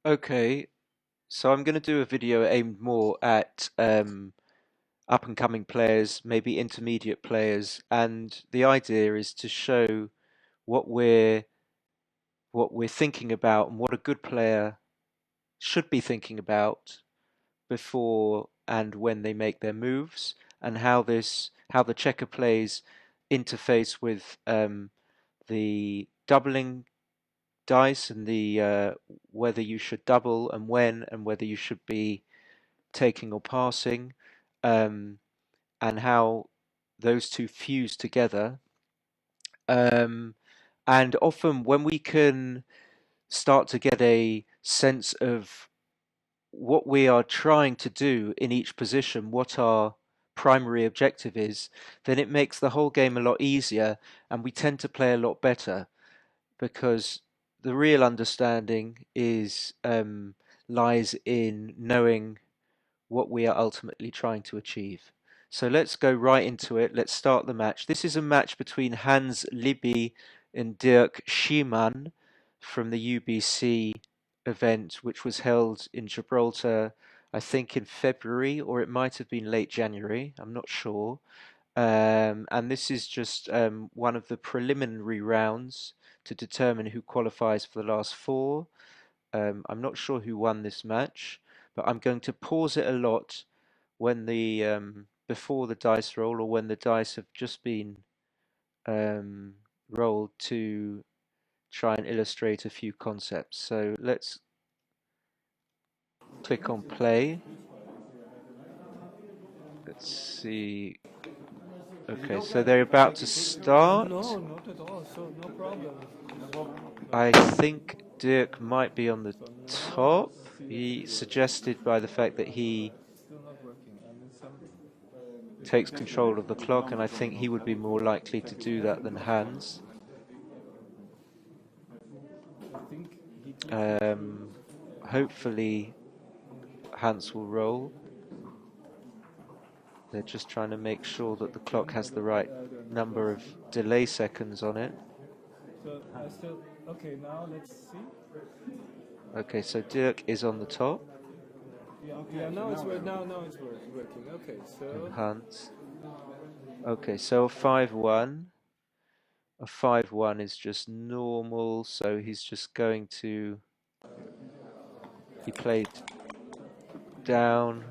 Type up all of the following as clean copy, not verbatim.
Okay, so I'm going to do a video aimed more at up and coming players, maybe intermediate players, and the idea is to show what we're what we're thinking about and what a good player should be thinking about before and when they make their moves, and how the checker plays interface with the doubling dice and the whether you should double and when, and whether you should be taking or passing, um, and how those two fuse together. Um, and often, when we can start to get a sense of what we are trying to do in each position, what our primary objective is, then it makes the whole game a lot easier, and we tend to play a lot better because the real understanding is lies in knowing what we are ultimately trying to achieve. So let's go right into it. Let's start the match. This is a match between Hans Liby and Dirk Schiemann from the UBC event, which was held in Gibraltar, I think in February, or it might have been late January. I'm not sure. And this is just one of the preliminary rounds to determine who qualifies for the last four. I'm not sure who won this match, but I'm going to pause it a lot when the before the dice roll, or when the dice have just been um, rolled, to try and illustrate a few concepts. So let's click on play. Let's see. Okay, so they're about to start. No, not at all. So no problem. I think Dirk might be on the top. He suggested by the fact that he Still not working. takes control of the clock, and I think he would be more likely to do that than Hans. I think he took. Um, Hopefully Hans will roll. They're just trying to make sure that the clock has the right number of delay seconds on it. So I still. Okay, now let's see. Okay, so Dirk is on the top, Yeah, now it's now it's working. Okay, and so Hans. Okay, so a 5-1. A 5-1 is just normal, so he's just going to. He played down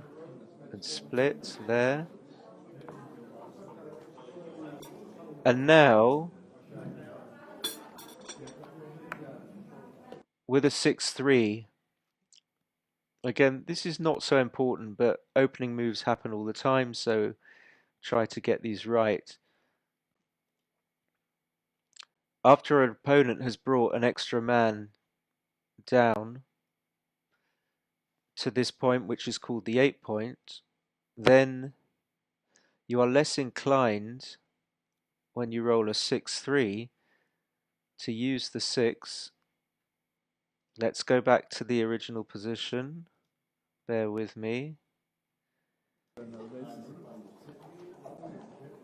and split there. And now, with a 6-3, again, this is not so important, but opening moves happen all the time, so try to get these right. After an opponent has brought an extra man down to this point, which is called the 8 point, then you are less inclined, when you roll a 6-3, to use the 6. Let's go back to the original position. Bear with me.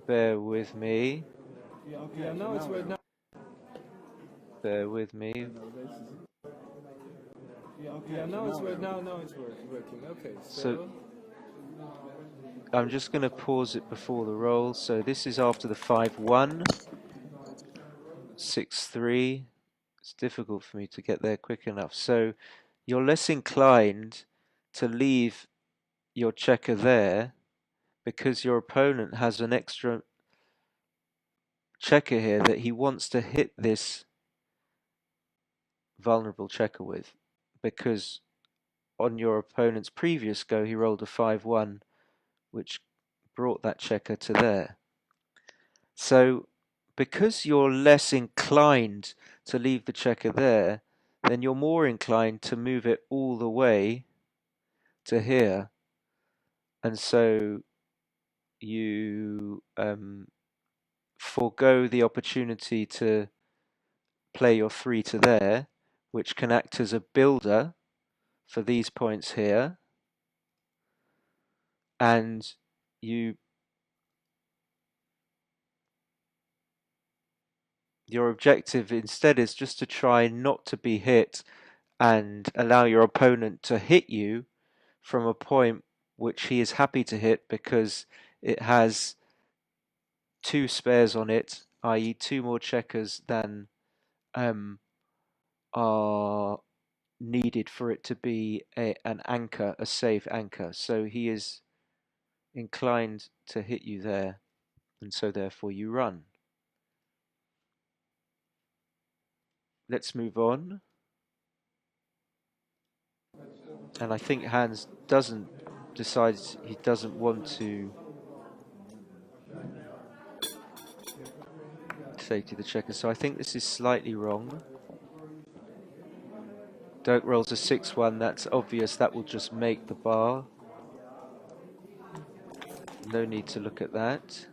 Bear with me. yeah, now it's working. Bear with me. Yeah, now it's working. Now it's working. Okay, So so I'm just going to pause it before the roll. So this is after the 5-1, 6-3. It's difficult for me to get there quick enough. So you're less inclined to leave your checker there because your opponent has an extra checker here that he wants to hit this vulnerable checker with, because on your opponent's previous go he rolled a 5-1, which brought that checker to there. So because you're less inclined to leave the checker there, then you're more inclined to move it all the way to here. And so you forego the opportunity to play your 3 to there, which can act as a builder for these points here. And you your objective instead is just to try not to be hit and allow your opponent to hit you from a point which he is happy to hit because it has two spares on it, i.e. two more checkers than um, are needed for it to be an anchor, a safe anchor. So he is inclined to hit you there, and so therefore you run. Let's move on. And I think Hans doesn't decides he doesn't want to safety the checker. So I think this is slightly wrong. Dirk rolls a 6-1. That's obvious. That will just make the bar. No need to look at that.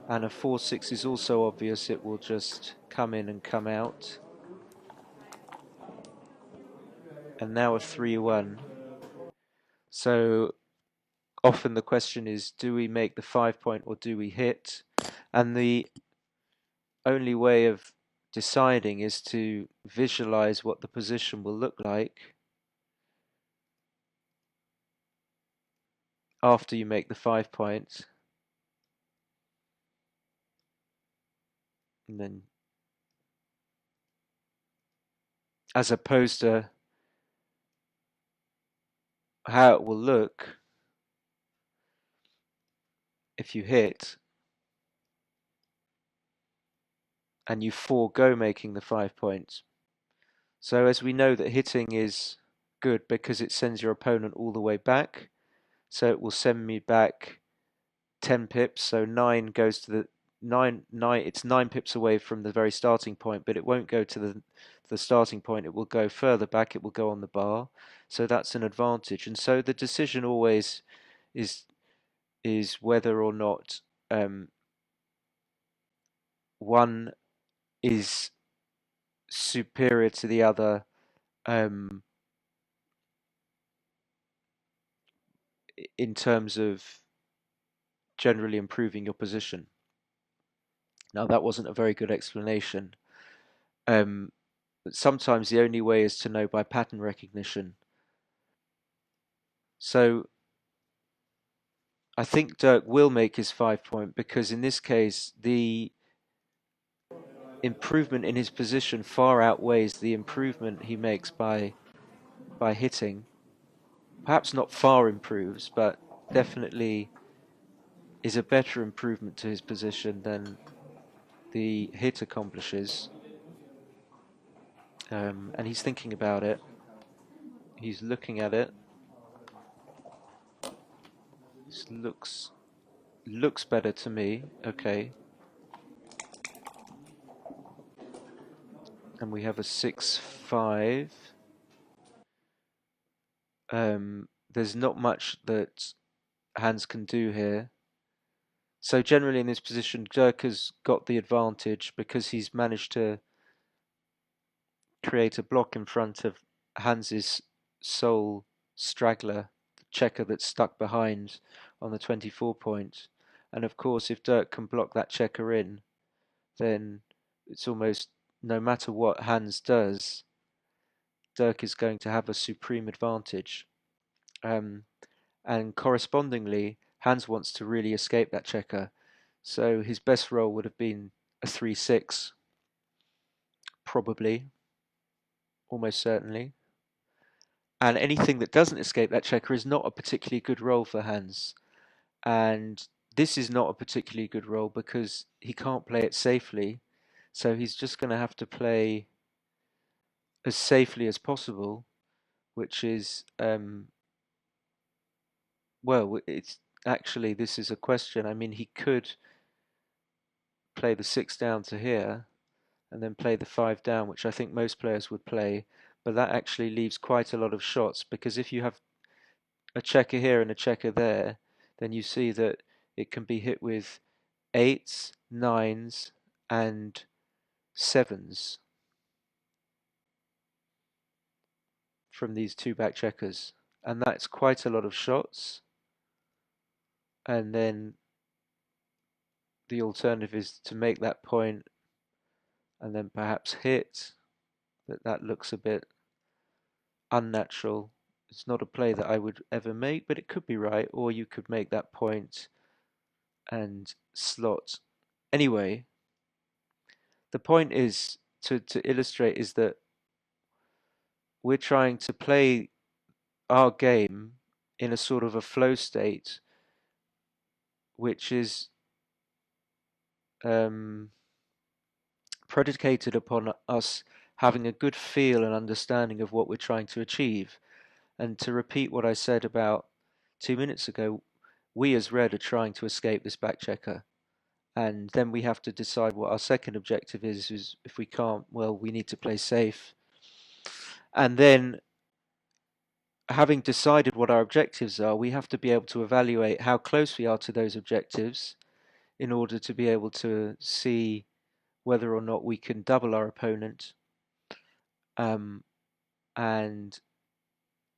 And a 4-6 is also obvious. It will just come in and come out. And now a 3-1. So often the question is, do we make the 5-point or do we hit? And the only way of deciding is to visualize what the position will look like after you make the 5-point. And then, as opposed to how it will look if you hit and you forego making the 5 points. So as we know that hitting is good because it sends your opponent all the way back. So it will send me back 10 pips. So 9 goes to the 9. It's 9 pips away from the very starting point, but it won't go to the starting point. It will go further back. It will go on the bar. So that's an advantage. And so the decision always is whether or not one is superior to the other in terms of generally improving your position. Now, that wasn't a very good explanation. But sometimes the only way is to know by pattern recognition. So I think Dirk will make his 5-point because in this case, the improvement in his position far outweighs the improvement he makes by hitting. Perhaps not far improves, but definitely is a better improvement to his position than the hit accomplishes. And he's thinking about it. He's looking at it. This looks better to me. Okay. And we have a 6-5. There's not much that Hans can do here. So generally in this position, Dirk has got the advantage because he's managed to create a block in front of Hans's sole straggler, the checker that's stuck behind on the 24-point. And of course, if Dirk can block that checker in, then it's almost no matter what Hans does, Dirk is going to have a supreme advantage. And correspondingly, Hans wants to really escape that checker. So his best roll would have been a 3-6, probably, almost certainly. And anything that doesn't escape that checker is not a particularly good roll for Hans. And this is not a particularly good roll because he can't play it safely. So he's just going to have to play as safely as possible, which is, well, it's actually, this is a question. I mean, he could play the 6 down to here and then play the 5 down, which I think most players would play. But that actually leaves quite a lot of shots because if you have a checker here and a checker there, then you see that it can be hit with 8s, 9s, and 7s from these two back checkers. And that's quite a lot of shots. And then the alternative is to make that point and then perhaps hit, but that looks a bit unnatural. It's not a play that I would ever make, but it could be right, or you could make that point and slot. Anyway, the point is to illustrate is that we're trying to play our game in a sort of a flow state, which is um, predicated upon us having a good feel and understanding of what we're trying to achieve. And to repeat what I said about 2 minutes ago, we as red are trying to escape this back checker. And then we have to decide what our second objective is if we can't, well, we need to play safe. And then having decided what our objectives are, we have to be able to evaluate how close we are to those objectives in order to be able to see whether or not we can double our opponent, and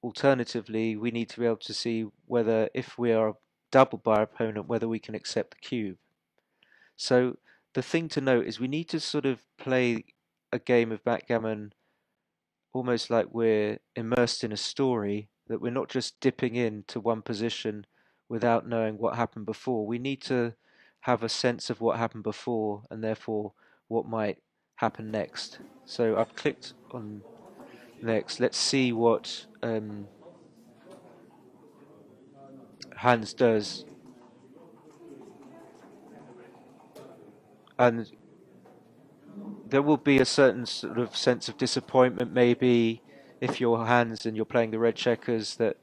alternatively, we need to be able to see whether, if we are doubled by our opponent, whether we can accept the cube. So the thing to note is we need to sort of play a game of backgammon almost like we're immersed in a story, that we're not just dipping into one position without knowing what happened before. We need to have a sense of what happened before and therefore what might happen next. So I've clicked on next. Let's see what Hans does. And there will be a certain sort of sense of disappointment, maybe, if you're Hans and you're playing the red checkers, that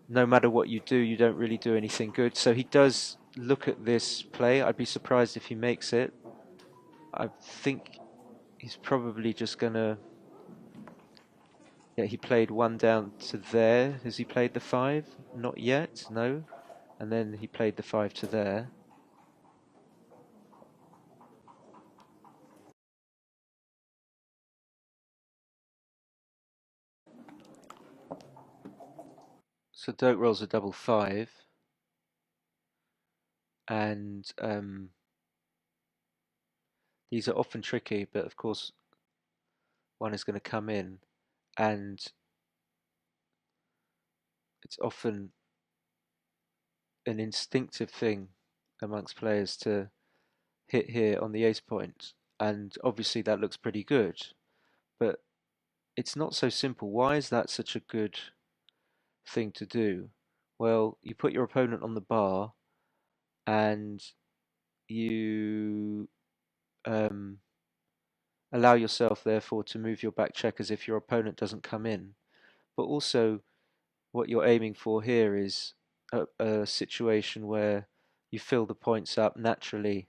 no matter what you do, you don't really do anything good. So he does look at this play. I'd be surprised if he makes it. I think he's probably just gonna. Yeah, he played one down to there. Has he played the 5? Not yet, no. And then he played the 5 to there. So Dirk rolls a double 5. And these are often tricky, but of course one is going to come in, and it's often an instinctive thing amongst players to hit here on the ace point, and obviously that looks pretty good, but it's not so simple. Why is that such a good thing to do? Well, you put your opponent on the bar, and you um, allow yourself therefore to move your back checkers if your opponent doesn't come in, but also what you're aiming for here is a situation where you fill the points up naturally.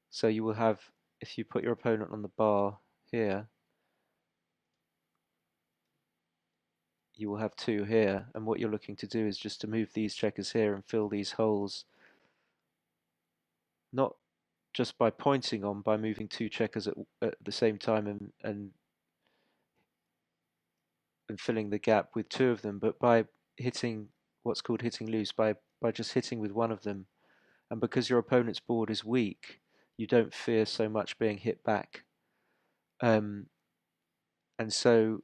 So you will have, if you put your opponent on the bar here, you will have 2 here, and what you're looking to do is just to move these checkers here and fill these holes, not just by pointing on, by moving 2 checkers at the same time and filling the gap with 2 of them, but by hitting what's called hitting loose, by just hitting with one of them. And because your opponent's board is weak, you don't fear so much being hit back. And so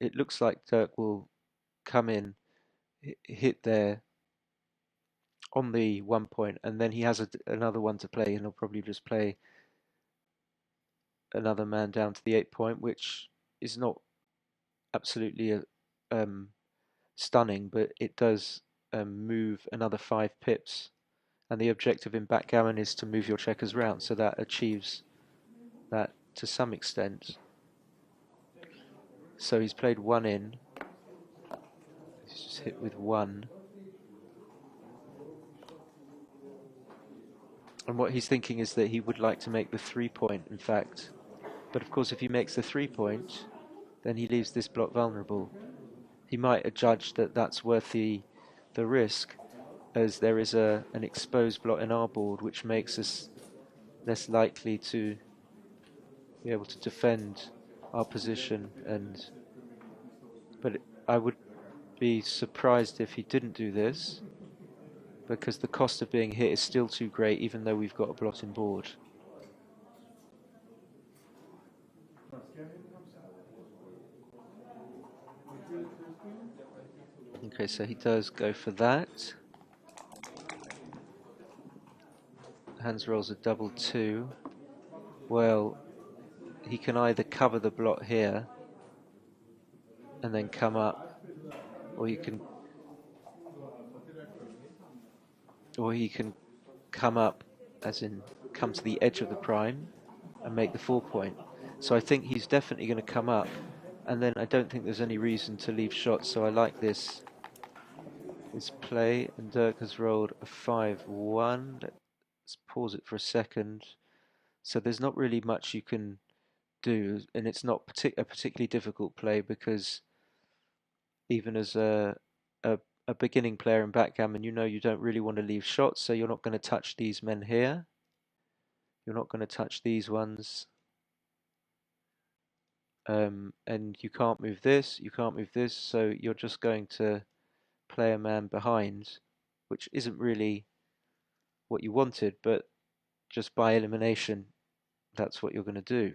it looks like Dirk will come in, hit there on the 1 point, and then he has another one to play, and he'll probably just play another man down to the 8 point, which is not absolutely stunning, but it does move another 5 pips. And the objective in backgammon is to move your checkers round, so that achieves that to some extent. So he's played 1 in. He's just hit with 1. And what he's thinking is that he would like to make the 3 point, in fact. But of course, if he makes the 3 point, then he leaves this block vulnerable. He might adjudge that that's worth the risk, as there is an exposed block in our board, which makes us less likely to be able to defend our position. But I would be surprised if he didn't do this, because the cost of being hit is still too great, even though we've got a blotting board. Okay, so he does go for that. Hans rolls a double two. Well, he can either cover the blot here and then come up, or he can come up, as in come to the edge of the prime and make the 4-point. So I think he's definitely going to come up, and then I don't think there's any reason to leave shots. So I like this play, and Dirk has rolled a 5-1. Let's pause it for a second. So there's not really much you can do, and it's not a particularly difficult play, because even as a, a beginning player in backgammon, you know you don't really want to leave shots, so you're not going to touch these men here. You're not going to touch these ones. And you can't move this, you can't move this, so you're just going to play a man behind, which isn't really what you wanted, but just by elimination, that's what you're going to do.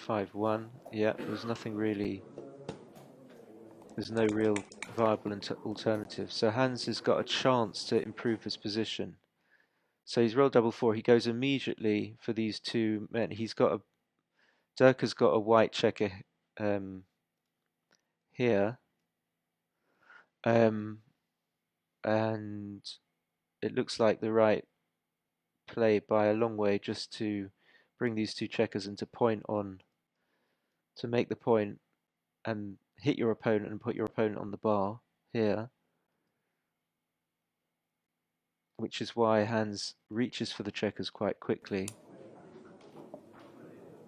5-1, yeah, there's nothing really, there's no real viable alternative. So Hans has got a chance to improve his position. So he's rolled double four. He goes immediately for these two men. Dirk has got a white checker here, and it looks like the right play by a long way, just to bring these two checkers into point on, to make the point and hit your opponent and put your opponent on the bar here, which is why Hans reaches for the checkers quite quickly.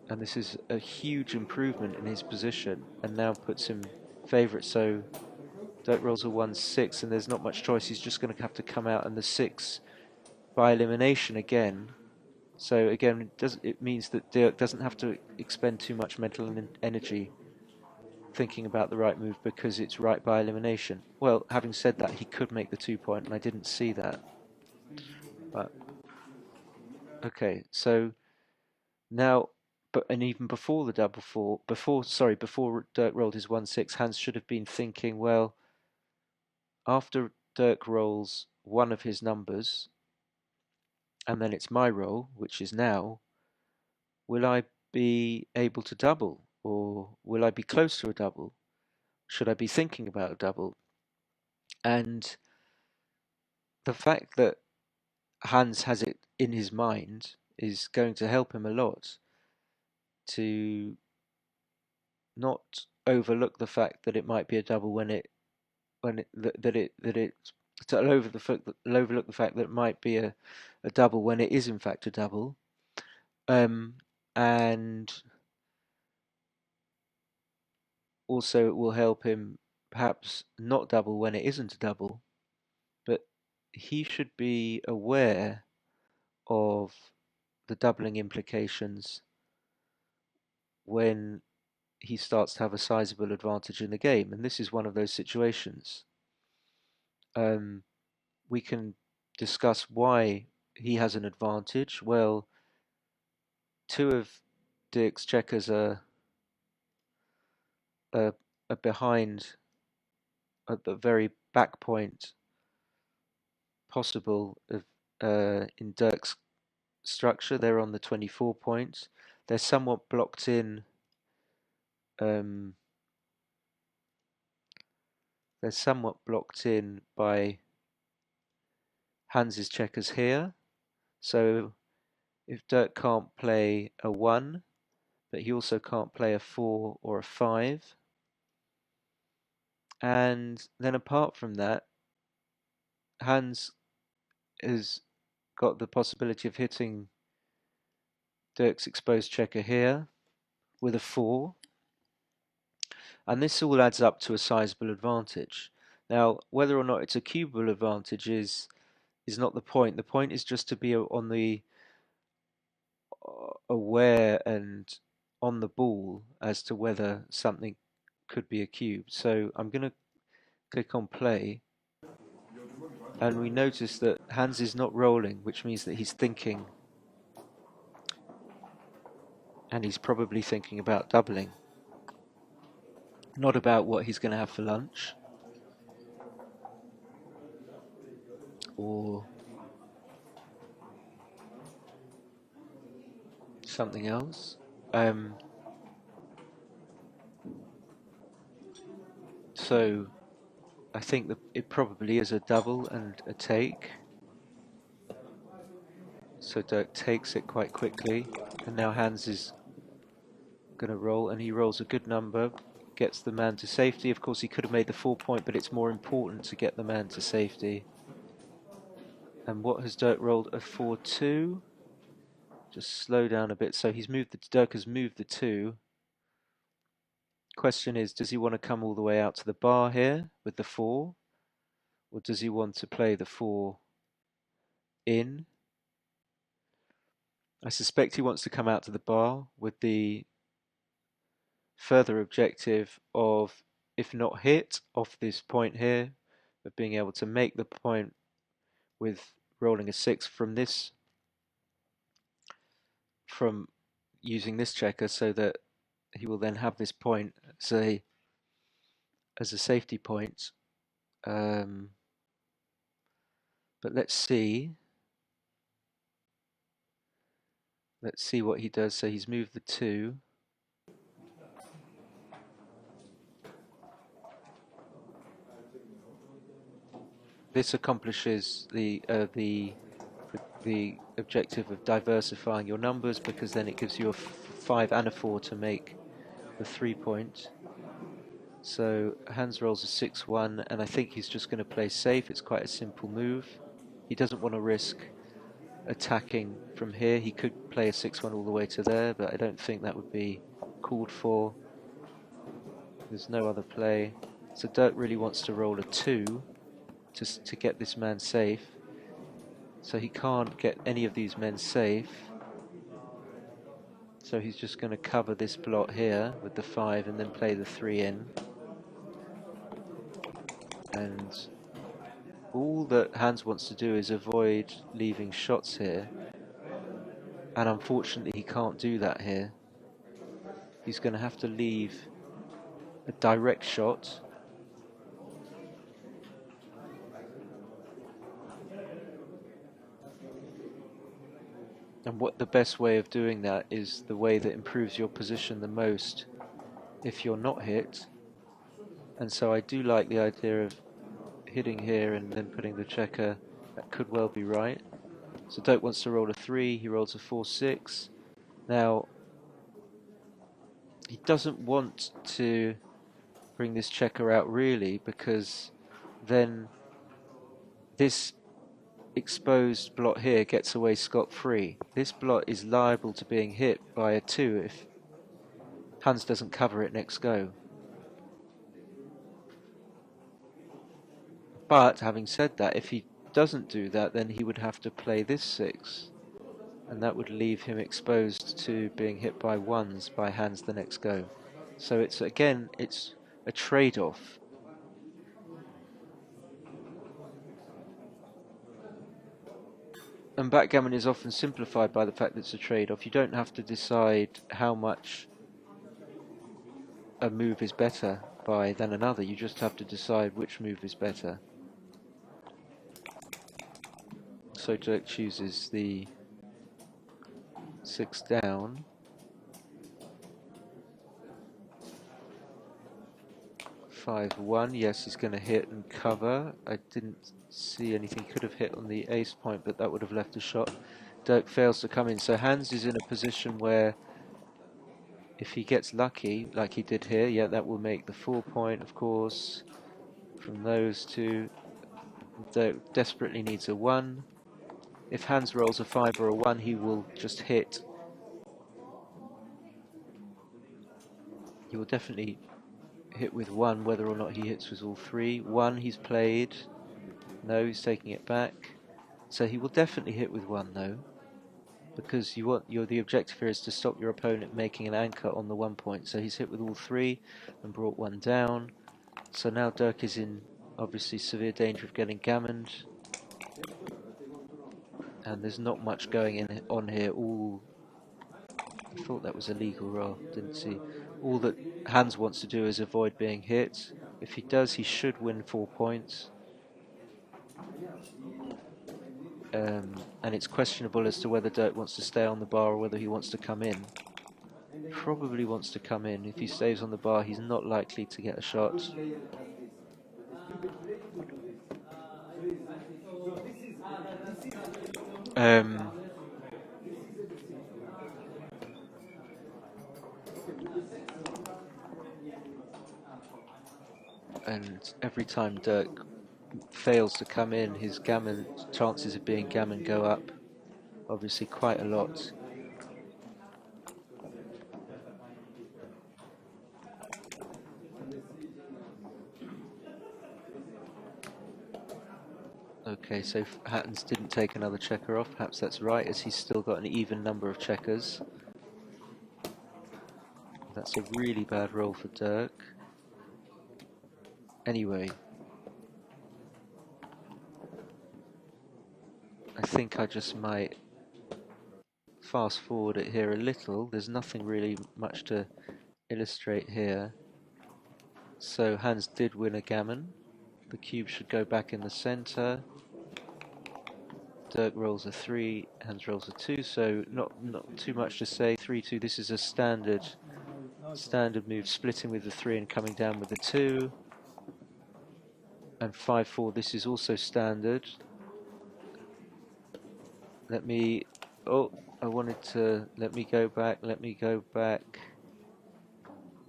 And this is a huge improvement in his position, and now puts him favourite. So Dirk rolls a 1-6, and there's not much choice. He's just going to have to come out and the 6 by elimination again. So again, it means that Dirk doesn't have to expend too much mental energy thinking about the right move, because it's right by elimination. Well, having said that, he could make the 2-point, and I didn't see that. But okay, so now, and even before the double four, before Dirk rolled his 1-6, Hans should have been thinking, well, after Dirk rolls one of his numbers, and then it's my roll, which is now, will I be able to double, or will I be close to a double? Should I be thinking about a double? And the fact that Hans has it in his mind is going to help him a lot to not overlook the fact that it might be a double to overlook the fact that it might be a double when it is in fact a double, and also it will help him perhaps not double when it isn't a double, but he should be aware of the doubling implications when he starts to have a sizable advantage in the game, and this is one of those situations. We can discuss why he has an advantage. Well, two of Dirk's checkers are, are behind at the very back point possible of in Dirk's structure. They're on the 24 points. They're somewhat blocked in. Um, they're somewhat blocked in by Hans's checkers here. So if Dirk can't play a 1, but he also can't play a 4 or a 5. And then apart from that, Hans has got the possibility of hitting Dirk's exposed checker here with a 4. And this all adds up to a sizable advantage. Now, whether or not it's a cubable advantage is not the point. The point is just to be on the aware and on the ball as to whether something could be a cube. So I'm going to click on play, and we notice that Hans is not rolling, which means that he's thinking And he's probably thinking about doubling, not about what he's going to have for lunch or something else. So I think that it probably is a double and a take. So Dirk takes it quite quickly, and now Hans is going to roll, and he rolls a good number, gets the man to safety. Of course, he could have made the 4 point, but it's more important to get the man to safety. And what has Dirk rolled? A 4-2. Just slow down a bit. So Dirk has moved the 2. Question is, does he want to come all the way out to the bar here with the 4? Or does he want to play the 4 in? I suspect he wants to come out to the bar with the further objective of, if not hit off this point here, of being able to make the point with rolling a 6 from using this checker, so that he will then have this point as a safety point. But let's see what he does. So he's moved the 2. This accomplishes the objective of diversifying your numbers, because then it gives you a 5 and a 4 to make the 3 point. So Hans rolls a 6-1, and I think he's just going to play safe. It's quite a simple move. He doesn't want to risk attacking from here. He could play a 6-1 all the way to there, but I don't think that would be called for. There's no other play. So Dirk really wants to roll a 2 to get this man safe. So he can't get any of these men safe. So he's just going to cover this blot here with the 5 and then play the 3 in. And all that Hans wants to do is avoid leaving shots here. And unfortunately he can't do that here. He's going to have to leave a direct shot. And what the best way of doing that is the way that improves your position the most if you're not hit. And so I do like the idea of hitting here and then putting the checker. That could well be right. So Dirk wants to roll a 3, he rolls a 4-6. Now, he doesn't want to bring this checker out really, because then this exposed blot here gets away scot-free. This blot is liable to being hit by a 2 if Hans doesn't cover it next go. But having said that, if he doesn't do that, then he would have to play this 6, and that would leave him exposed to being hit by 1s by Hans the next go. So it's a trade-off. And backgammon is often simplified by the fact that it's a trade-off. You don't have to decide how much a move is better by than another. You just have to decide which move is better. So Dirk chooses the 6 down. (5-1). Yes, he's going to hit and cover. I didn't see anything. He could have hit on the ace point, but that would have left a shot. Dirk fails to come in. So Hans is in a position where if he gets lucky, like he did here, yeah, that will make the 4 point, of course, from those two. Dirk desperately needs a 1. If Hans rolls a 5 or a 1, he will just hit. He will definitely hit with 1, whether or not he hits with all 3. 1 he's played. No, he's taking it back. So he will definitely hit with 1 though, because the objective here is to stop your opponent making an anchor on the 1 point. So he's hit with all 3 and brought 1 down. So now Dirk is in obviously severe danger of getting gammoned. And there's not much going on here. All I thought that was a legal roll, didn't see. All that Hans wants to do is avoid being hit. If he does, he should win 4 points. And it's questionable as to whether Dirk wants to stay on the bar or whether he wants to come in. Probably wants to come in. If he stays on the bar, he's not likely to get a shot. Um, and every time Dirk fails to come in, his gammon chances of being gammon go up, obviously quite a lot. Okay, so Hattons didn't take another checker off. Perhaps that's right, as he's still got an even number of checkers. That's a really bad roll for Dirk. Anyway, I think I just might fast forward it here a little. There's nothing really much to illustrate here. So Hans did win a gammon. The cube should go back in the center. Dirk rolls a 3, Hans rolls a 2, so not too much to say. 3-2, this is a standard move, splitting with the 3 and coming down with the 2. And 5-4, this is also standard. Let me, oh, I wanted to, let me go back.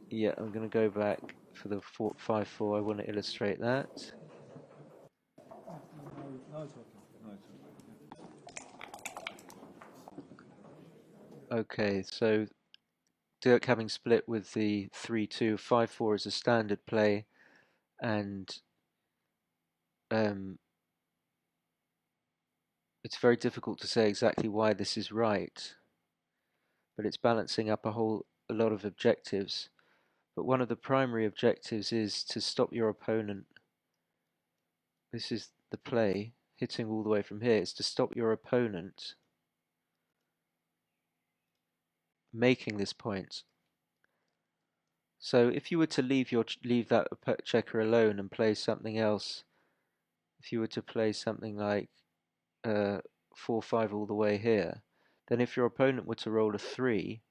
Yeah, I'm going to go back for the 5-4, I want to illustrate that. Okay, so Dirk having split with the 3-2, 5-4 is a standard play, and it's very difficult to say exactly why this is right, but it's balancing up a lot of objectives. But one of the primary objectives is to stop your opponent. This is the play, hitting all the way from here. It's to stop your opponent making this point. So if you were to leave that checker alone and play something else, if you were to play something like 4-5 all the way here, then if your opponent were to roll a 3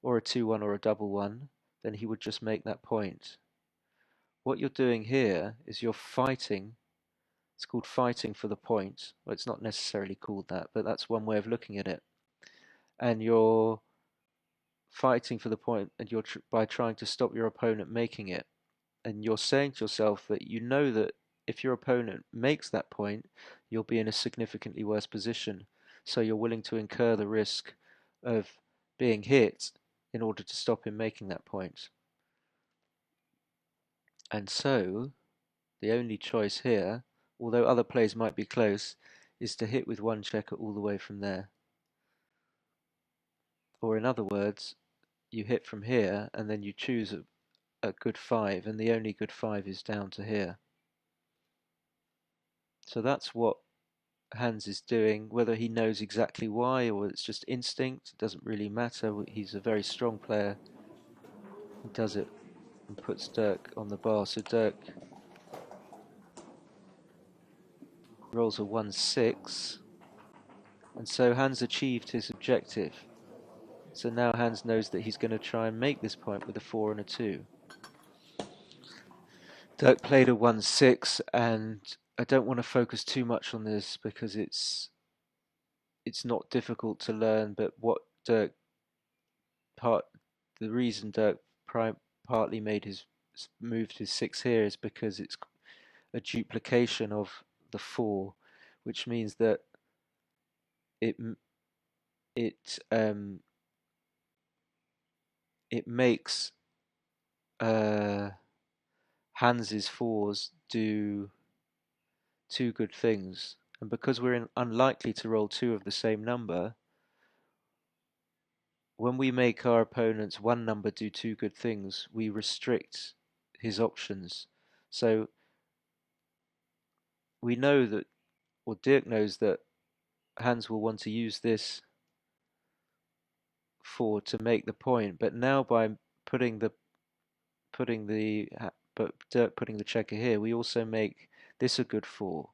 or a 2-1 or a double 1, then he would just make that point. What you're doing here is you're fighting. It's called fighting for the point. Well, it's not necessarily called that, but that's one way of looking at it. And you're fighting for the point, and you're by trying to stop your opponent making it. And you're saying to yourself that you know that if your opponent makes that point, you'll be in a significantly worse position. So you're willing to incur the risk of being hit in order to stop him making that point. And so the only choice here, although other plays might be close, is to hit with one checker all the way from there. Or in other words, you hit from here and then you choose a good 5, and the only good 5 is down to here. So that's what Hans is doing. Whether he knows exactly why or it's just instinct, it doesn't really matter. He's a very strong player. He does it and puts Dirk on the bar. So Dirk rolls a 1-6, and so Hans achieved his objective. So now Hans knows that he's going to try and make this point with a 4 and a 2. Dirk played a 1-6, and I don't want to focus too much on this because it's not difficult to learn, but what Dirk the reason Dirk partly moved his 6 here is because it's a duplication of the 4, which means that it it um it makes Hans's 4s do 2 good things, and because we're unlikely to roll 2 of the same number, when we make our opponent's 1 number do 2 good things, we restrict his options. So we know that, or Dirk knows that Hans will want to use this four to make the point, but now by putting the but Dirk putting the checker here, we also make this a good four,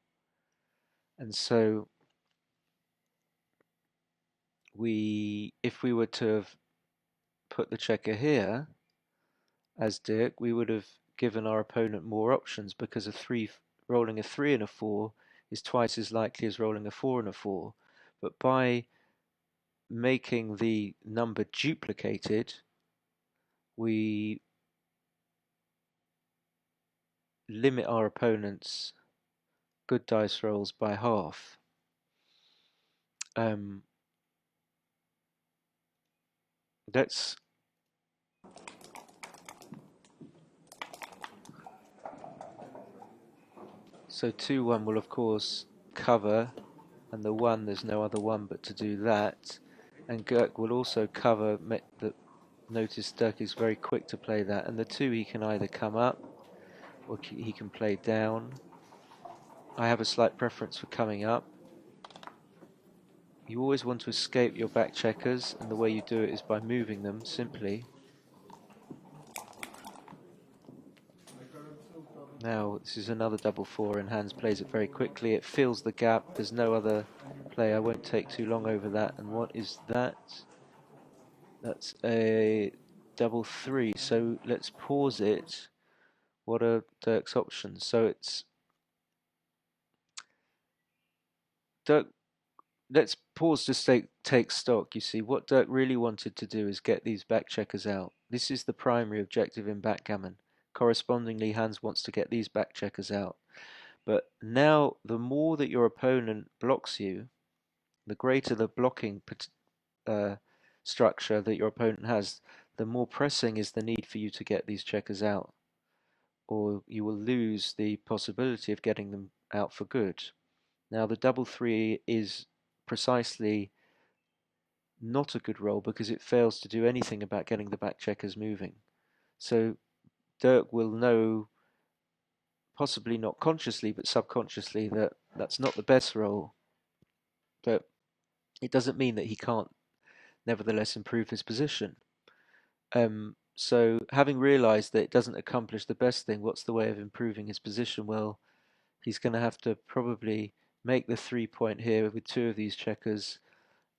and so if we were to have put the checker here as Dirk, we would have given our opponent more options because rolling a three and a four is twice as likely as rolling a four and a four. But by making the number duplicated, we limit our opponent's good dice rolls by half. Um, let's So 2-1 will of course cover, and the 1 there's no other one but to do that, and Dirk will also cover. Notice Dirk is very quick to play that, and the 2 he can either come up or he can play down. I have a slight preference for coming up. You always want to escape your back checkers, and the way you do it is by moving them simply. Now this is another double four, and Hans plays it very quickly. It fills the gap. There's no other play. I won't take too long over that. And what is that? That's a double three. So let's pause it. What are Dirk's options? So it's Dirk. Let's pause to take stock. You see, what Dirk really wanted to do is get these back checkers out. This is the primary objective in backgammon. Correspondingly, Hans wants to get these back checkers out. But now, the more that your opponent blocks you, the greater the blocking structure that your opponent has, the more pressing is the need for you to get these checkers out, or you will lose the possibility of getting them out for good. Now, the double three is precisely not a good roll because it fails to do anything about getting the back checkers moving. So Dirk will know, possibly not consciously but subconsciously, that that's not the best roll, but it doesn't mean that he can't nevertheless improve his position. So having realized that it doesn't accomplish the best thing, what's the way of improving his position? Well, he's going to have to probably make the 3-point here with 2 of these checkers,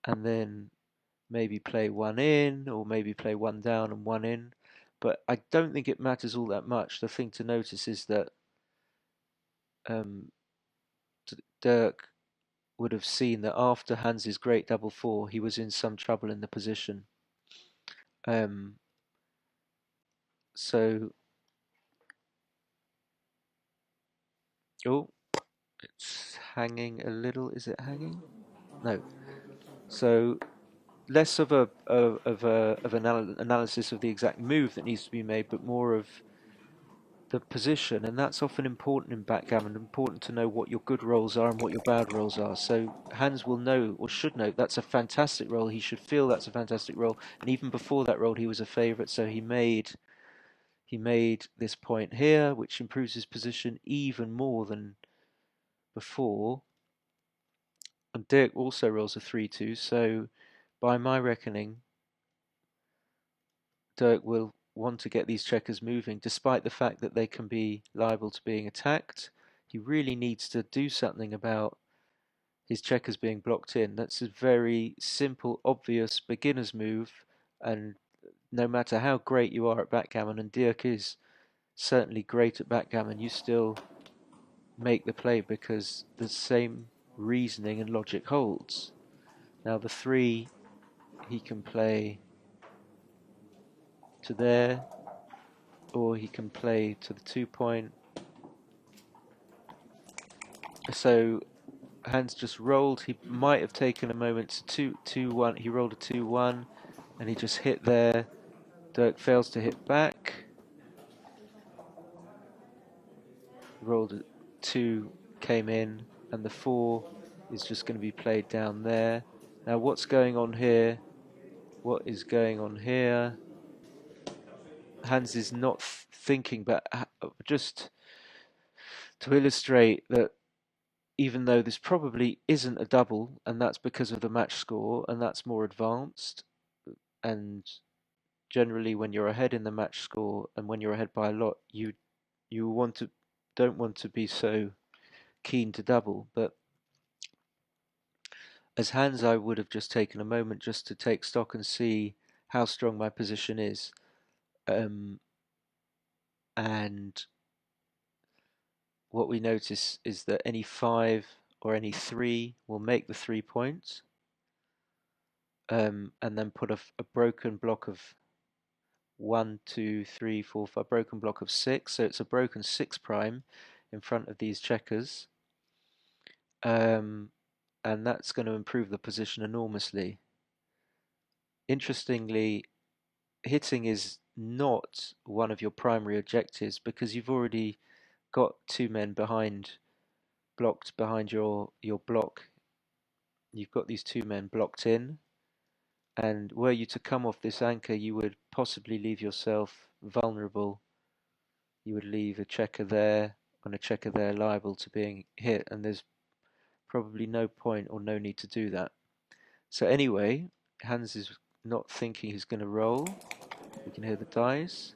and then maybe play 1 in, or maybe play 1 down and 1 in. But I don't think it matters all that much. The thing to notice is that um, Dirk would have seen that after Hans's great double four, he was in some trouble in the position. Um, so, oh, it's hanging a little. Is it hanging? No. So less of an analysis of the exact move that needs to be made, but more of the position, and that's often important in backgammon. Important to know what your good rolls are and what your bad rolls are. So Hans will know, or should know, that's a fantastic roll. He should feel that's a fantastic roll, and even before that roll, he was a favourite. So he made this point here, which improves his position even more than before. And Dirk also rolls a 3-2. So by my reckoning, Dirk will want to get these checkers moving, despite the fact that they can be liable to being attacked. He really needs to do something about his checkers being blocked in. That's a very simple, obvious beginner's move, and no matter how great you are at backgammon, and Dirk is certainly great at backgammon, you still make the play because the same reasoning and logic holds. Now the 3 he can play to there, or he can play to the 2-point. So Hans just rolled. He might have taken a moment to 2-1. He rolled a 2-1 and he just hit there. Dirk fails to hit back. Rolled a 2, came in, and the 4 is just going to be played down there. Now what's going on here? What is going on here? Hans is not thinking, but just to illustrate that even though this probably isn't a double, and that's because of the match score, and that's more advanced, and generally when you're ahead in the match score and when you're ahead by a lot, you want to don't want to be so keen to double. But as hands, I would have just taken a moment just to take stock and see how strong my position is. Um, and what we notice is that any 5 or any 3 will make the 3 points, and then put a broken block of 1, 2, 3, 4, 5, broken block of 6. So it's a broken 6 prime in front of these checkers. Um, and that's going to improve the position enormously. Interestingly, hitting is not one of your primary objectives because you've already got 2 men blocked behind your block. You've got these 2 men blocked in, and were you to come off this anchor, you would possibly leave yourself vulnerable. You would leave a checker there and a checker there liable to being hit, and there's probably no point or no need to do that. So anyway, Hans is not thinking he's going to roll. We can hear the dice.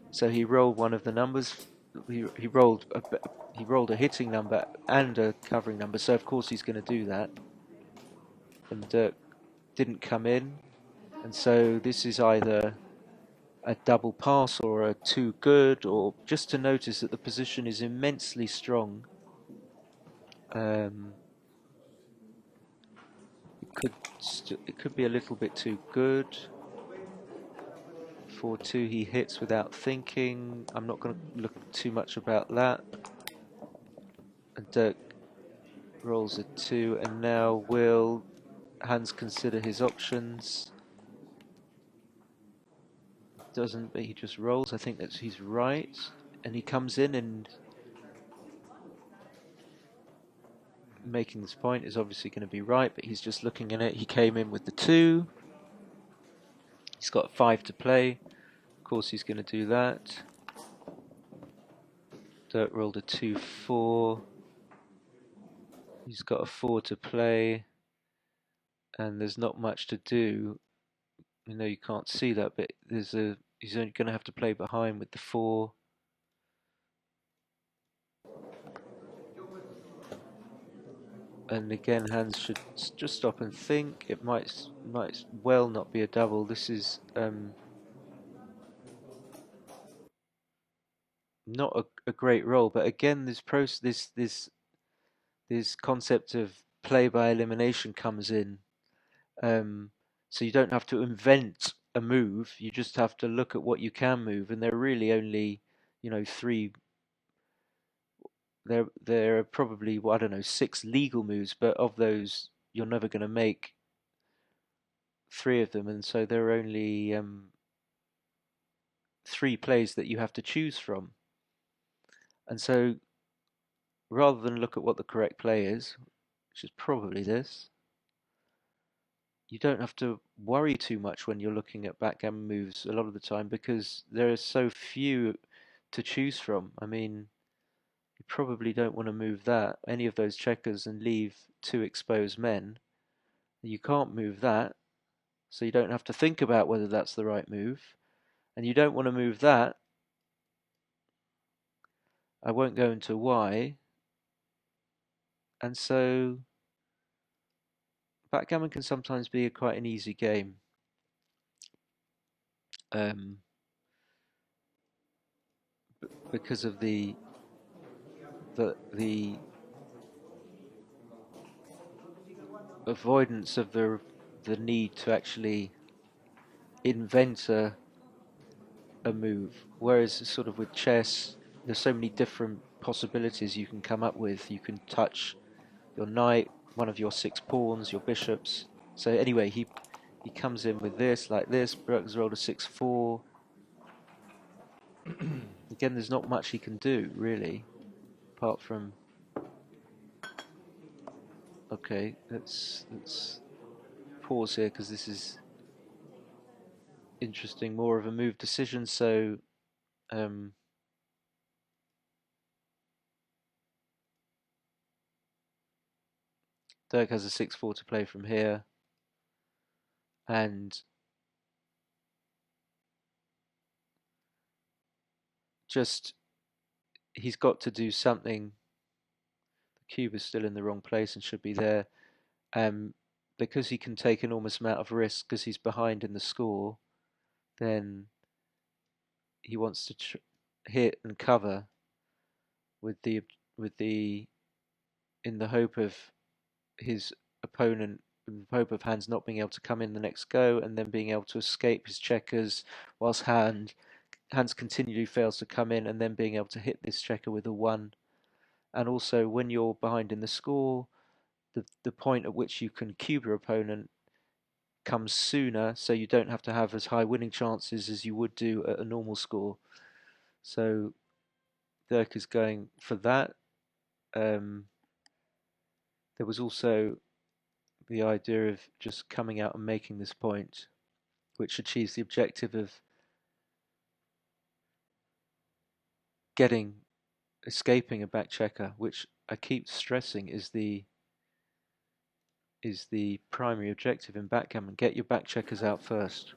So he rolled one of the numbers. He rolled a hitting number and a covering number. So of course he's going to do that. And Dirk didn't come in, and so this is either a double pass or a too good, or just to notice that the position is immensely strong. It could be a little bit too good. 4-2 he hits without thinking. I'm not going to look too much about that. And Dirk rolls a 2, and now will Hans consider his options? Doesn't, but he just rolls. I think that he's right, and he comes in, and making this point is obviously going to be right, but he's just looking at it. He came in with the 2. He's got 5 to play. Of course he's going to do that. Dirk rolled a 2-4. He's got a 4 to play, and there's not much to do. I know you can't see that, but he's only going to have to play behind with the 4. And again, Hans should just stop and think. It might well not be a double. This is not a great roll, but again, this concept of play by elimination comes in. So you don't have to invent a move. You just have to look at what you can move, and there are really only, 3. There are probably, well, I don't know, 6 legal moves, but of those, you're never going to make 3 of them, and so there are only 3 plays that you have to choose from. And so, rather than look at what the correct play is, which is probably this, you don't have to worry too much when you're looking at backgammon moves a lot of the time because there are so few to choose from. I mean, you probably don't want to move any of those checkers and leave 2 exposed men. You can't move that, so you don't have to think about whether that's the right move. And you don't want to move that. I won't go into why. And so backgammon can sometimes be quite an easy game. Because of the avoidance of the need to actually invent a move. Whereas sort of with chess, there's so many different possibilities you can come up with. You can touch your knight, one of your 6 pawns, your bishops. So anyway, he comes in with this, like this. Burke's rolled a 6-4. Again, there's not much he can do, really, apart from... Okay, let's pause here, because this is interesting, more of a move decision. So Dirk has a 6-4 to play from here, and just he's got to do something. The cube is still in the wrong place and should be there. Because he can take enormous amount of risk because he's behind in the score, then he wants to hit and cover with the in the hope of his opponent, in the hope of Hans not being able to come in the next go and then being able to escape his checkers, whilst Hans continually fails to come in and then being able to hit this checker with a 1. And also, when you're behind in the score, the point at which you can cube your opponent comes sooner, so you don't have to have as high winning chances as you would do at a normal score. So Dirk is going for that. There was also the idea of just coming out and making this point, which achieves the objective of escaping a back checker, which I keep stressing is the primary objective in backgammon. Get your back checkers out first.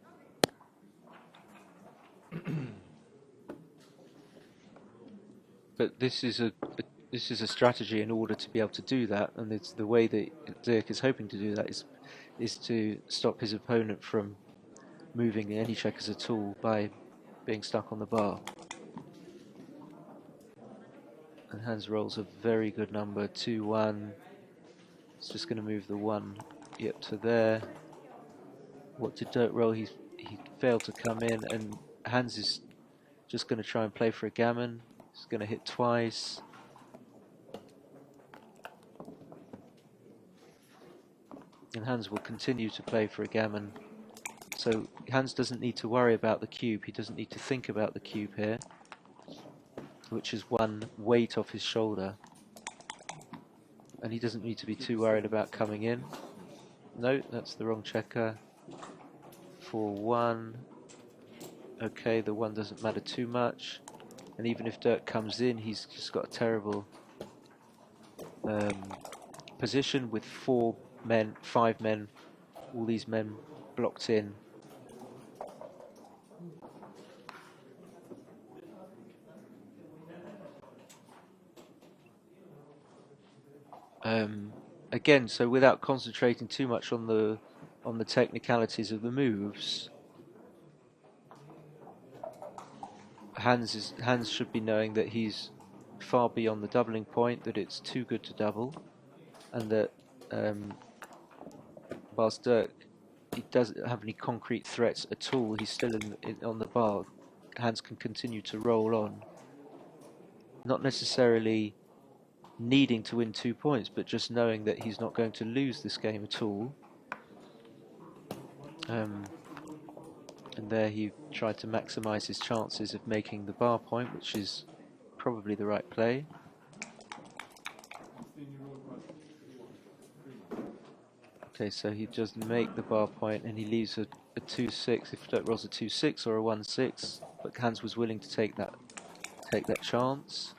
But this is a strategy in order to be able to do that, and it's the way that Dirk is hoping to do that is to stop his opponent from moving any checkers at all by being stuck on the bar. And Hans rolls a very good number, 2-1. It's just going to move the 1 yep to there. What did Dirk roll? He failed to come in, and Hans is just going to try and play for a gammon. He's going to hit twice. And Hans will continue to play for a gammon. So Hans doesn't need to worry about the cube. He doesn't need to think about the cube here, which is one weight off his shoulder. And he doesn't need to be too worried about coming in. No, that's the wrong checker. 4-1. Okay, the 1 doesn't matter too much. And even if Dirk comes in, he's just got a terrible position with 4 men, 5 men, all these men blocked in. Again, so without concentrating too much on the technicalities of the moves, Hans should be knowing that he's far beyond the doubling point, that it's too good to double, and that whilst Dirk he doesn't have any concrete threats at all, he's still on the bar. Hans can continue to roll on, not necessarily needing to win 2 points, but just knowing that he's not going to lose this game at all. And there he tried to maximise his chances of making the bar point, which is probably the right play. Okay, so he does make the bar point and he leaves a 2-6 if Dirk rolls a 2-6 or a 1-6, but Hans was willing to take that chance.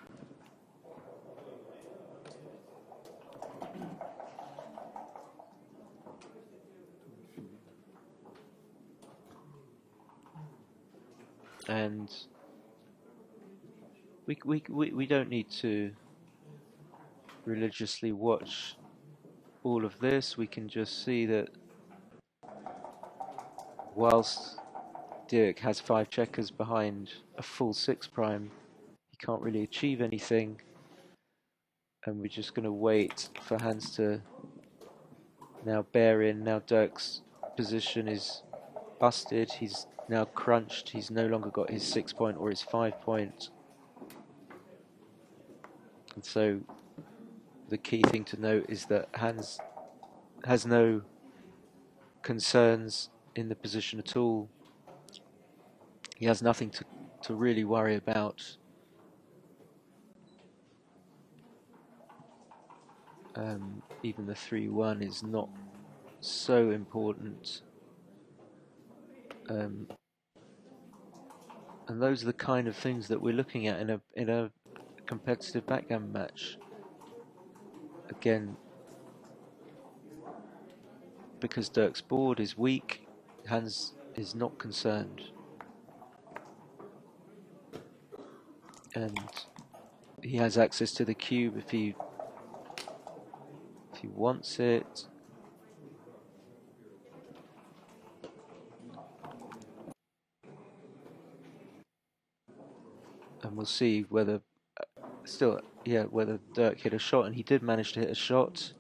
And we don't need to religiously watch all of this. We can just see that whilst Dirk has 5 checkers behind a full 6 prime, he can't really achieve anything, and we're just going to wait for Hans to now bear in. Now Dirk's position is busted, he's now crunched, he's no longer got his 6 point or his 5 point. And so the key thing to note is that Hans has no concerns in the position at all. He has nothing to really worry about. Even the 3-1 is not so important. And those are the kind of things that we're looking at in a competitive backgammon match. Again, because Dirk's board is weak, Hans is not concerned. and he has access to the cube if he wants it. And we'll see whether whether Dirk hit a shot, and he did manage to hit a shot.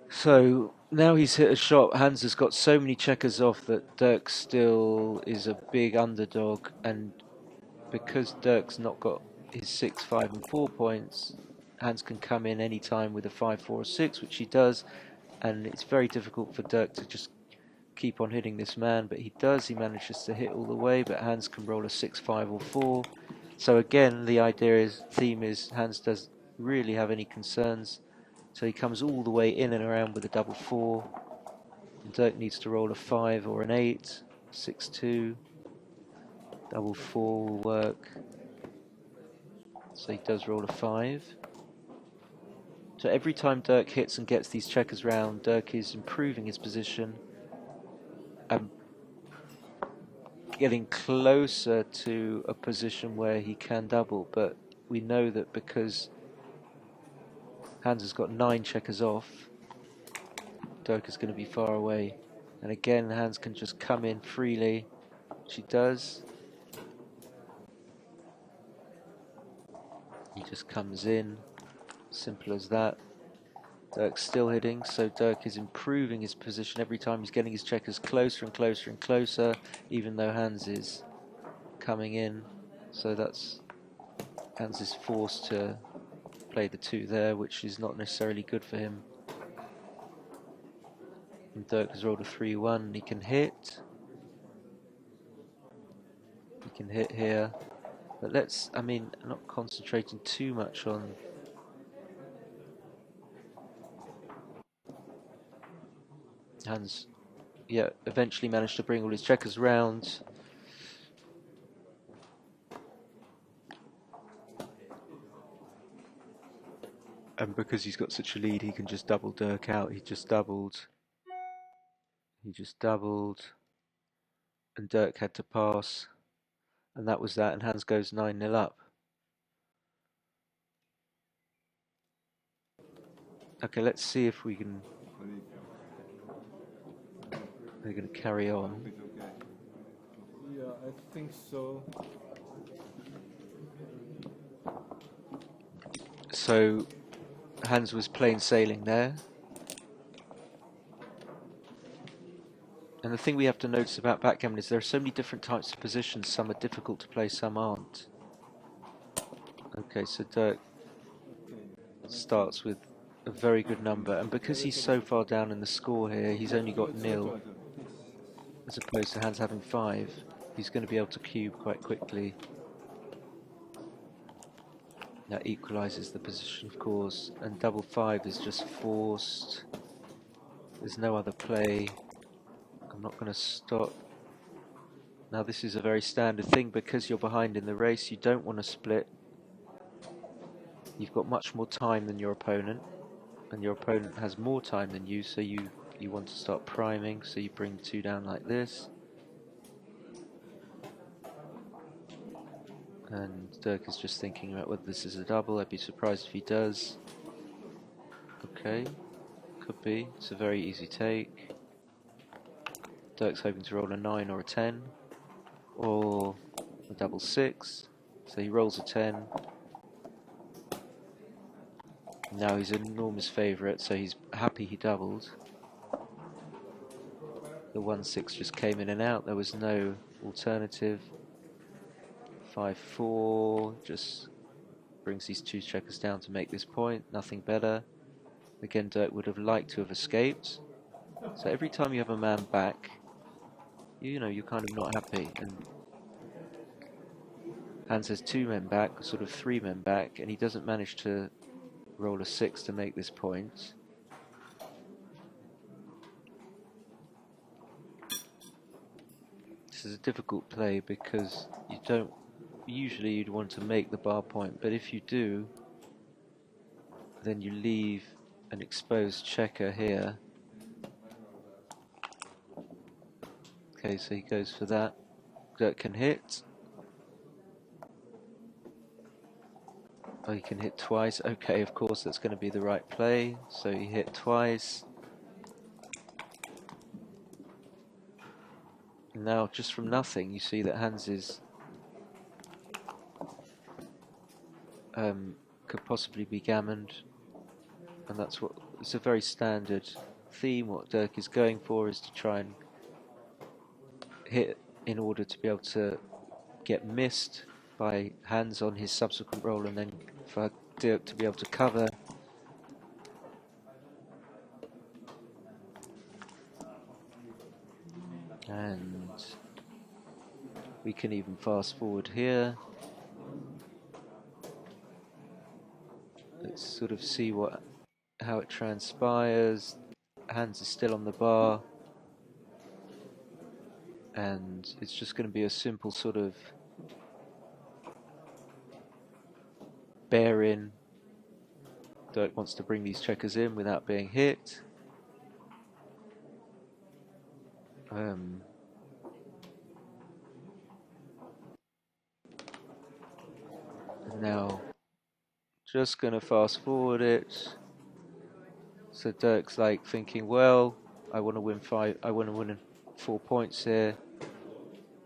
So now he's hit a shot. Hans has got so many checkers off that Dirk still is a big underdog, and because Dirk's not got his 6, 5 and 4 points, Hans can come in any time with a 5, 4 or 6, which he does, and it's very difficult for Dirk to just keep on hitting this man, but he does. He manages to hit all the way, but Hans can roll a 6, 5 or 4. So again, the theme is Hans doesn't really have any concerns. So he comes all the way in and around with a double 4. And Dirk needs to roll a 5 or an 8, 6, 2. Double 4 will work. So he does roll a 5. So every time Dirk hits and gets these checkers round, Dirk is improving his position and getting closer to a position where he can double. But we know that because Hans has got 9 checkers off, Dirk is going to be far away. And again, Hans can just come in freely. She does. He just comes in. Simple as that. Dirk's still hitting, so Dirk is improving his position every time. He's getting his checkers closer and closer and closer, even though Hans is coming in. So that's Hans is forced to play the 2 there, which is not necessarily good for him. And Dirk has rolled a 3-1. He can hit. He can hit here. But I'm not concentrating too much on Hans. Yeah, eventually managed to bring all his checkers round. And because he's got such a lead, he can just double Dirk out. He just doubled. And Dirk had to pass. And that was that, and Hans goes 9-0 up. Okay, let's see if we can... They're going to carry on. Yeah, I think so. So, Hans was plain sailing there. And the thing we have to notice about backgammon is there are so many different types of positions. Some are difficult to play, some aren't. Okay, so Dirk starts with a very good number, and because he's so far down in the score here, he's only got 0, as opposed to Hans having 5. He's going to be able to cube quite quickly. That equalises the position, of course, and double 5 is just forced. There's no other play. I'm not going to stop. Now this is a very standard thing, because you're behind in the race, you don't want to split. You've got much more time than your opponent, and your opponent has more time than you, so you want to start priming, so you bring 2 down like this. And Dirk is just thinking about whether this is a double. I'd be surprised if he does. Okay, could be. It's a very easy take. Dirk's hoping to roll a 9 or a 10, or a double 6. So he rolls a 10. Now he's an enormous favourite, so he's happy he doubled. The 1-6 just came in and out. There was no alternative. 5-4 just brings these 2 checkers down to make this point. Nothing better. Again, Dirk would have liked to have escaped. So every time you have a man back, you're kind of not happy. And Hans has 2 men back, sort of 3 men back, and he doesn't manage to roll a 6 to make this point. This is a difficult play because usually you'd want to make the bar point, but if you do, then you leave an exposed checker here. Okay, so he goes for that. Dirk can hit. Oh, he can hit twice. Okay, of course that's going to be the right play. So he hit twice. Now, just from nothing, you see that Hans is could possibly be gammoned, and that's what it's a very standard theme. What Dirk is going for is to try and hit in order to be able to get missed by Hans on his subsequent roll, and then for Dirk to be able to cover. And we can even fast forward here. Let's sort of see how it transpires. Hans is still on the bar, and it's just going to be a simple sort of bear in. Dirk wants to bring these checkers in without being hit. Now, just going to fast forward it. So Dirk's like thinking, well, I want to win 4 points here.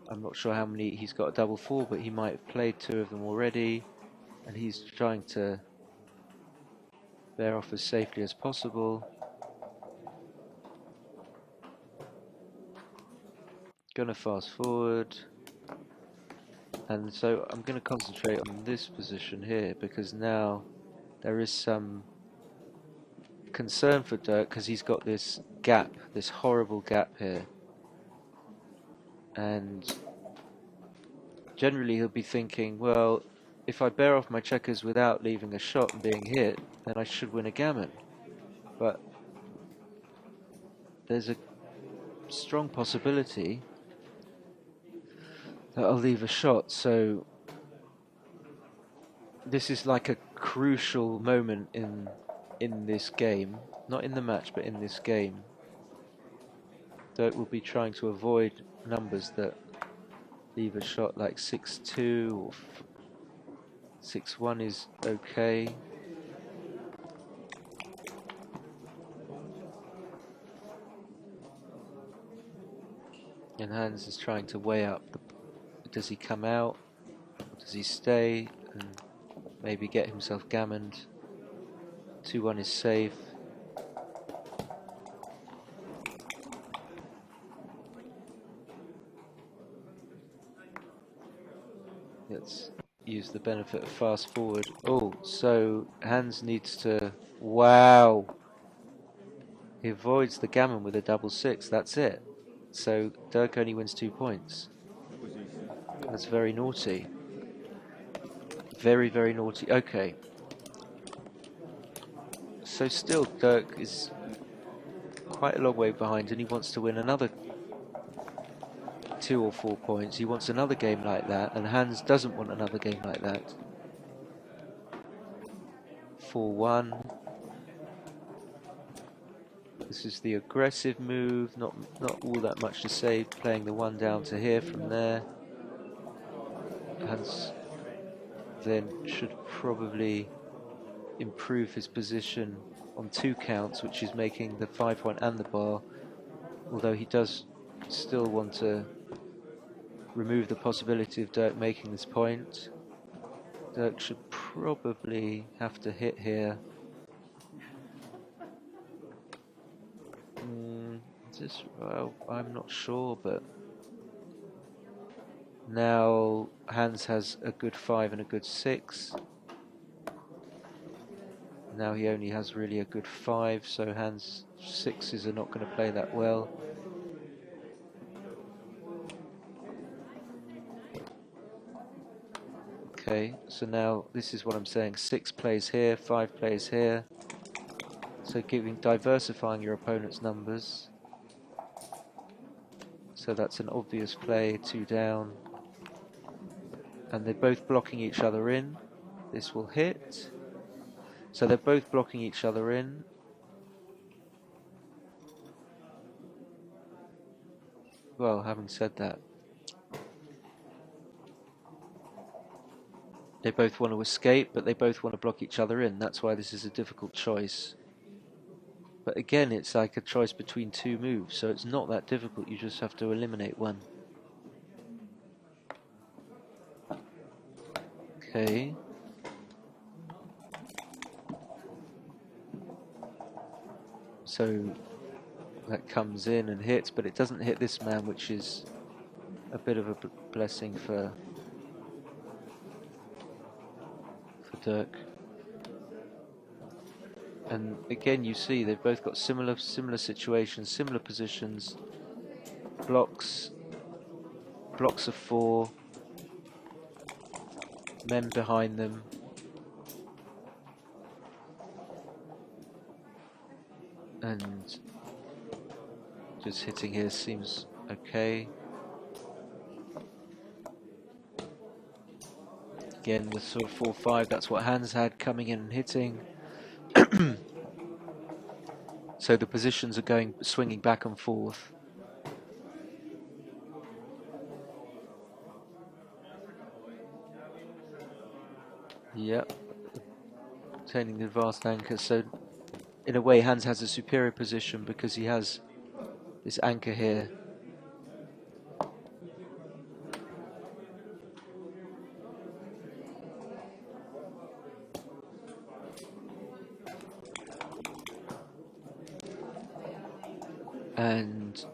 I'm not sure how many he's got a double 4, but he might have played 2 of them already, and he's trying to bear off as safely as possible. Gonna fast forward, and so I'm going to concentrate on this position here, because now there is some concern for Dirk, because he's got this gap, this horrible gap here, and generally he'll be thinking, well, if I bear off my checkers without leaving a shot and being hit, then I should win a gammon. But there's a strong possibility that I'll leave a shot, so this is like a crucial moment in this game, not in the match, but in this game. Dirk will be trying to avoid numbers that leave a shot, like 6-2 or 6-1 is okay. And Hans is trying to weigh up, does he come out, or does he stay and maybe get himself gammoned? 2-1 is safe. Let's use the benefit of fast forward. Oh, so Hans needs to... Wow! He avoids the gammon with a double 6, that's it. So Dirk only wins 2 points. That's very naughty. Very, very naughty. Okay. So still Dirk is quite a long way behind, and he wants to win another 2 or 4 points. He wants another game like that, and Hans doesn't want another game like that. 4-1. This is the aggressive move, not all that much to say, playing the 1 down to here from there. Hans then should probably improve his position on 2 counts, which is making the 5-point and the bar, although he does still want to remove the possibility of Dirk making this point. Dirk should probably have to hit here. Well, I'm not sure, but now Hans has a good 5 and a good 6. Now he only has really a good 5, so Hans' 6s are not going to play that well. Okay, so now this is what I'm saying, 6 plays here, 5 plays here. So diversifying your opponent's numbers. So that's an obvious play, 2 down. And they're both blocking each other in. This will hit. So they're both blocking each other in. Well, having said that, They both want to escape, but they both want to block each other in. That's why this is a difficult choice. But again, it's like a choice between two moves, so it's not that difficult. You just have to eliminate one. Okay. So that comes in and hits, but it doesn't hit this man, which is a bit of a blessing for Dirk. And again, you see they've both got similar situations, similar positions. Blocks of 4, men behind them. And just hitting here seems okay. Again, with sort of 4-5, that's what Hans had coming in and hitting. So the positions are swinging back and forth. Yep. Obtaining the advanced anchor. So in a way, Hans has a superior position because he has this anchor here. And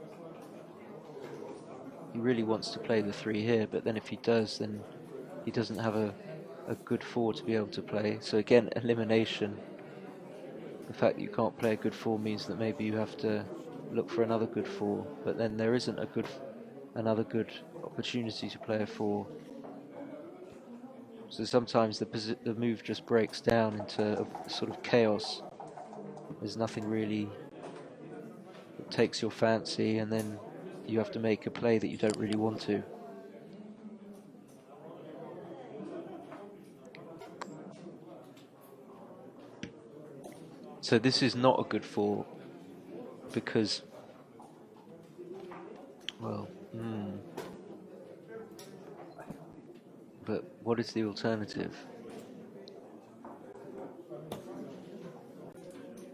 he really wants to play the 3 here, but then if he does, then he doesn't have a good 4 to be able to play. So again, elimination. The fact that you can't play a good 4 means that maybe you have to look for another good 4, but then there isn't another good opportunity to play a 4. So sometimes the move just breaks down into a sort of chaos. There's nothing really that takes your fancy, and then you have to make a play that you don't really want to. So this is not a good 4 because, well, but what is the alternative?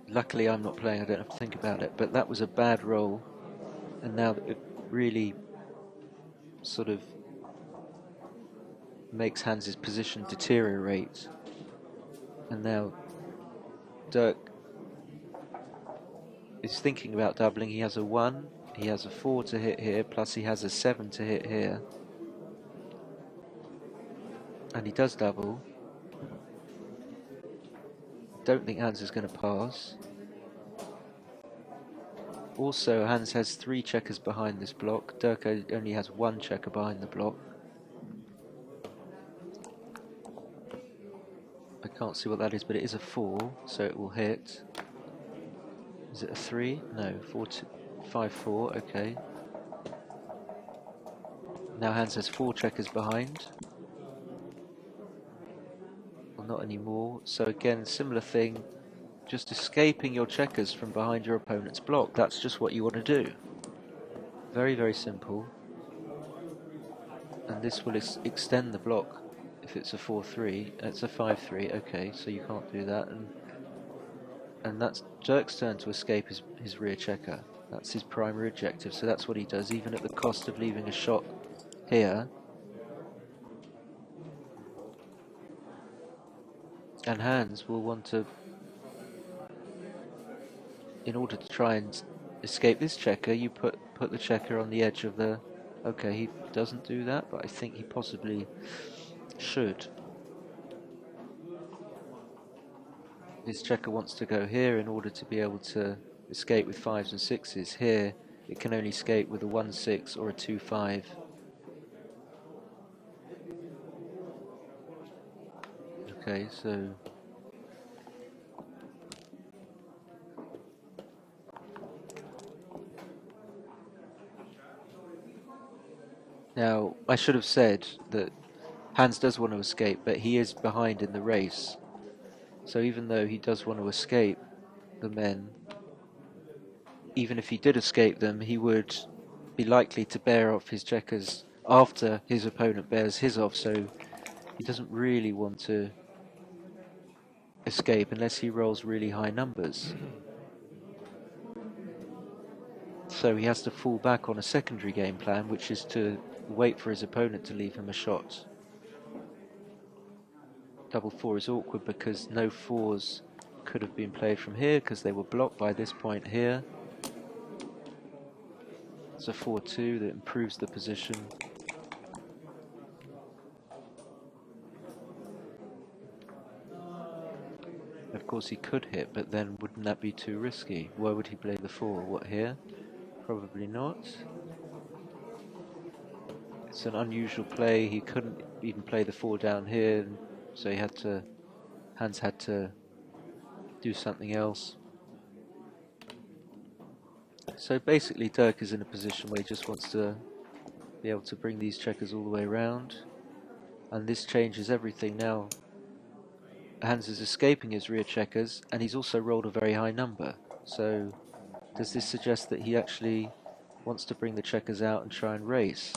Luckily I'm not playing, I don't have to think about it, but that was a bad roll, and now it really sort of makes Hans's position deteriorate. And now Dirk is thinking about doubling. He has a 1, he has a 4 to hit here, plus he has a 7 to hit here. And he does double. Don't think Hans is going to pass. Also, Hans has 3 checkers behind this block. Dirk only has 1 checker behind the block. I can't see what that is, but it is a 4, so it will hit. Is it a 3? No, 4, 2, 5, 4, okay. Now Hans has 4 checkers behind. Well, not anymore. So again, similar thing. Just escaping your checkers from behind your opponent's block. That's just what you want to do. Very, very simple. And this will extend the block if it's a 4-3. It's a 5-3, okay, so you can't do that. And that's Dirk's turn to escape his rear checker. That's his primary objective, so that's what he does, even at the cost of leaving a shot here. And Hans will want to, in order to try and escape this checker, you put the checker on the edge of the... Okay, he doesn't do that, but I think he possibly should. This checker wants to go here in order to be able to escape with 5s and 6s. Here, it can only escape with a 1-6 or a 2-5. Okay, so... Now, I should have said that Hans does want to escape, but he is behind in the race. So even though he does want to escape the men, even if he did escape them, he would be likely to bear off his checkers after his opponent bears his off. So he doesn't really want to escape unless he rolls really high numbers. So he has to fall back on a secondary game plan, which is to wait for his opponent to leave him a shot. Double four is awkward because no fours could have been played from here because they were blocked by this point here. It's a 4-2 that improves the position. Of course he could hit, but then wouldn't that be too risky? Why would he play the four? What, here? Probably not. It's an unusual play. He couldn't even play the four down here, so he had to, Hans had to do something else. So basically Dirk is in a position where he just wants to be able to bring these checkers all the way around, and this changes everything now. Hans is escaping his rear checkers, and he's also rolled a very high number. So does this suggest that he actually wants to bring the checkers out and try and race?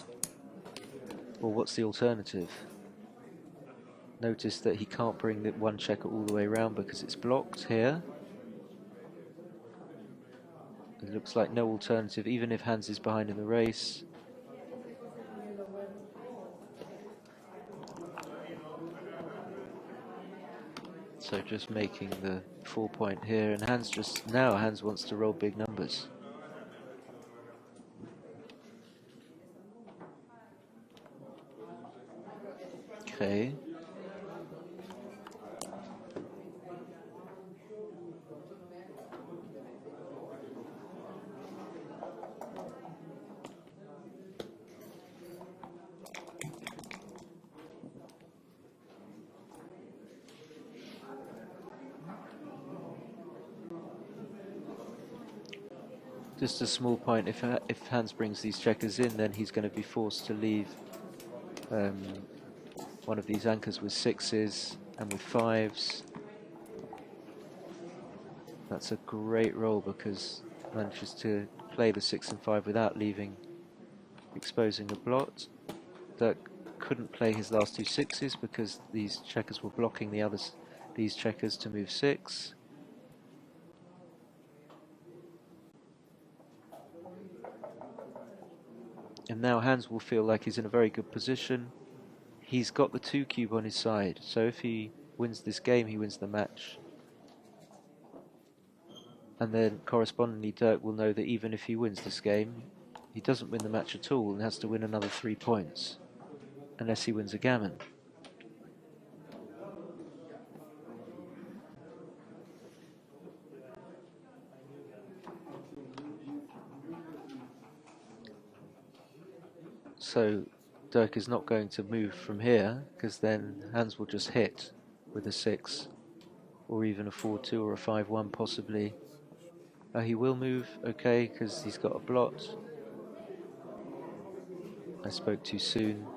Or what's the alternative? Notice that he can't bring the one checker all the way around because it's blocked here. It looks like no alternative, even if Hans is behind in the race. So just making the 4 point here, and Hans wants to roll big numbers. Okay. Just a small point, if Hans brings these checkers in, then he's going to be forced to leave one of these anchors with sixes and with fives. That's a great roll because he manages to play the 6 and 5 without exposing a blot. Dirk couldn't play his last two sixes because these checkers were blocking these checkers to move 6. And now Hans will feel like he's in a very good position. He's got the 2 cube on his side, so if he wins this game, he wins the match. And then correspondingly, Dirk will know that even if he wins this game, he doesn't win the match at all and has to win another 3 points, unless he wins a gammon. So Dirk is not going to move from here, because then Hans will just hit with a 6, or even a 4-2 or a 5-1 possibly. He will move, okay, because he's got a blot. I spoke too soon.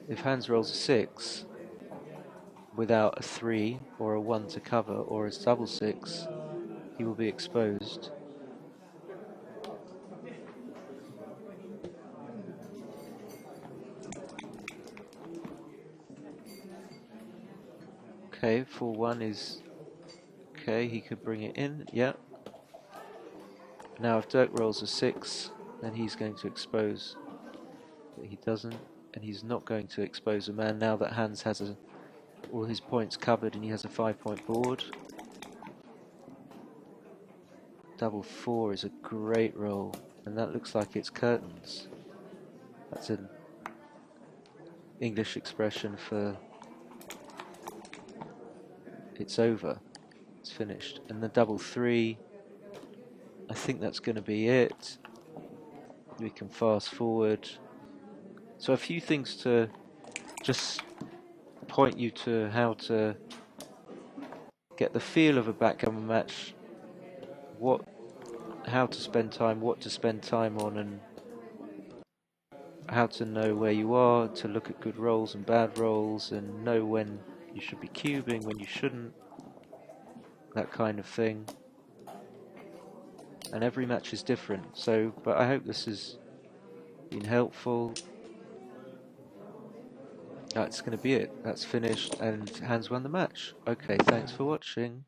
If Hans rolls a 6 without a 3 or a 1 to cover, or a double 6, he will be exposed. Okay, 4-1 is okay, he could bring it in, yeah. Now if Dirk rolls a 6, then he's going to expose, but he doesn't, and he's not going to expose a man now that Hans has all his points covered and he has a 5-point board. Double 4 is a great roll, and that looks like it's curtains. That's an English expression for it's over, it's finished. And the double 3, I think that's going to be it. We can fast forward. So a few things to just point you to how to get the feel of a backgammon match, how to spend time, what to spend time on, and how to know where you are, to look at good rolls and bad rolls, and know when you should be cubing, when you shouldn't, that kind of thing. And every match is different, so, but I hope this has been helpful. that's going to be it. That's finished, and Hans won the match. Okay, thanks for watching.